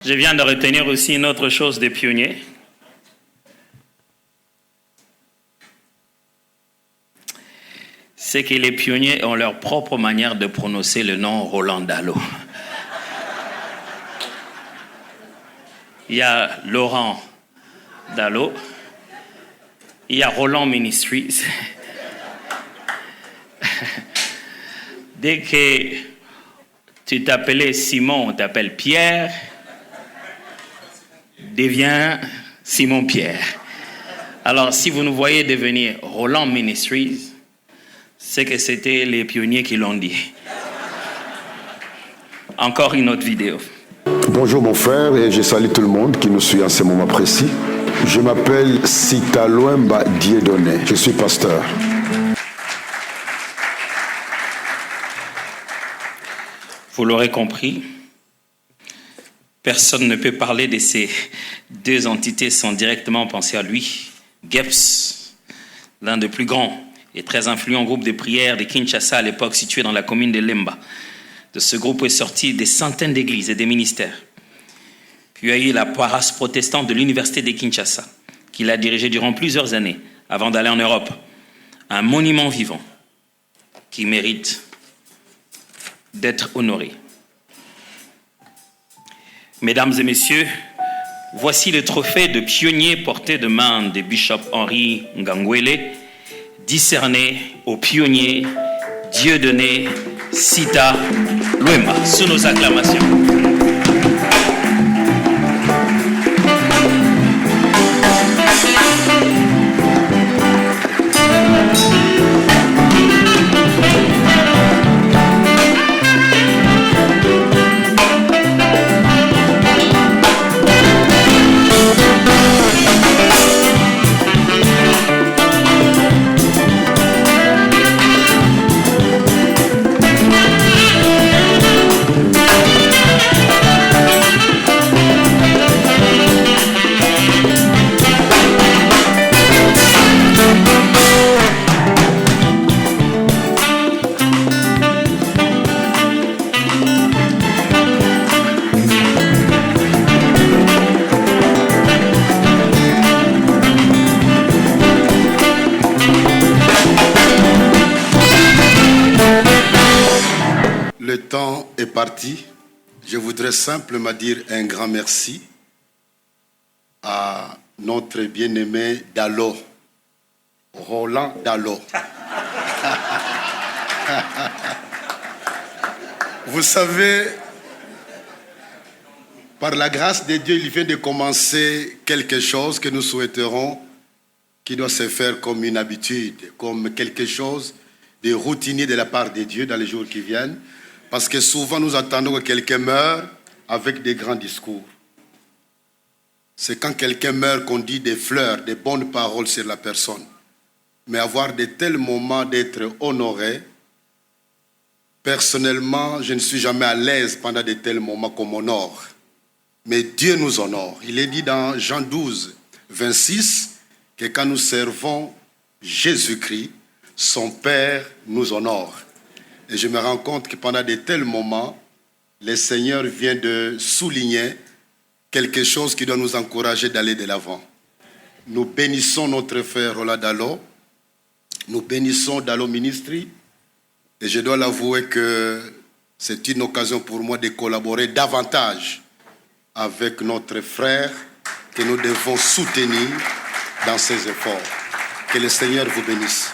Je viens de retenir aussi une autre chose des pionniers. C'est que les pionniers ont leur propre manière de prononcer le nom Roland Dallot. Il y a Laurent Dallot, il y a Roland Ministries. Dès que tu t'appelais Simon, on t'appelle Pierre, devient Simon Pierre. Alors, si vous nous voyez devenir Roland Ministries, c'est que c'était les pionniers qui l'ont dit. Encore une autre vidéo. Bonjour mon frère et je salue tout le monde qui nous suit en ce moment précis. Je m'appelle Sita Loemba Dieudonné, je suis pasteur. Vous l'aurez compris, personne ne peut parler de ces deux entités sans directement penser à lui. GEPS, l'un des plus grands et très influents groupes de prière de Kinshasa à l'époque, situé dans la commune de Lemba. De ce groupe est sorti des centaines d'églises et des ministères. Puis il y a eu la paroisse protestante de l'université de Kinshasa, qu'il a dirigée durant plusieurs années avant d'aller en Europe. Un monument vivant qui mérite d'être honoré. Mesdames et messieurs, voici le trophée de pionnier porté de main de Bishop Henri Ngangwele, discerné au pionnier Dieudonné Sita Loemba. Sous nos acclamations. Le temps est parti. Je voudrais simplement dire un grand merci à notre bien-aimé Dallot, Roland Dallot. Vous savez, par la grâce de Dieu, il vient de commencer quelque chose que nous souhaiterons qui doit se faire comme une habitude, comme quelque chose de routinier de la part de Dieu dans les jours qui viennent. Parce que souvent, nous attendons que quelqu'un meure avec des grands discours. C'est quand quelqu'un meurt qu'on dit des fleurs, des bonnes paroles sur la personne. Mais avoir de tels moments d'être honoré, personnellement, je ne suis jamais à l'aise pendant de tels moments qu'on m'honore. Mais Dieu nous honore. Il est dit dans Jean 12, 26, que quand nous servons Jésus-Christ, son Père nous honore. Et je me rends compte que pendant de tels moments, le Seigneur vient de souligner quelque chose qui doit nous encourager d'aller de l'avant. Nous bénissons notre frère Roland Dallot, nous bénissons Dallot Ministry, et je dois l'avouer que c'est une occasion pour moi de collaborer davantage avec notre frère que nous devons soutenir dans ses efforts. Que le Seigneur vous bénisse.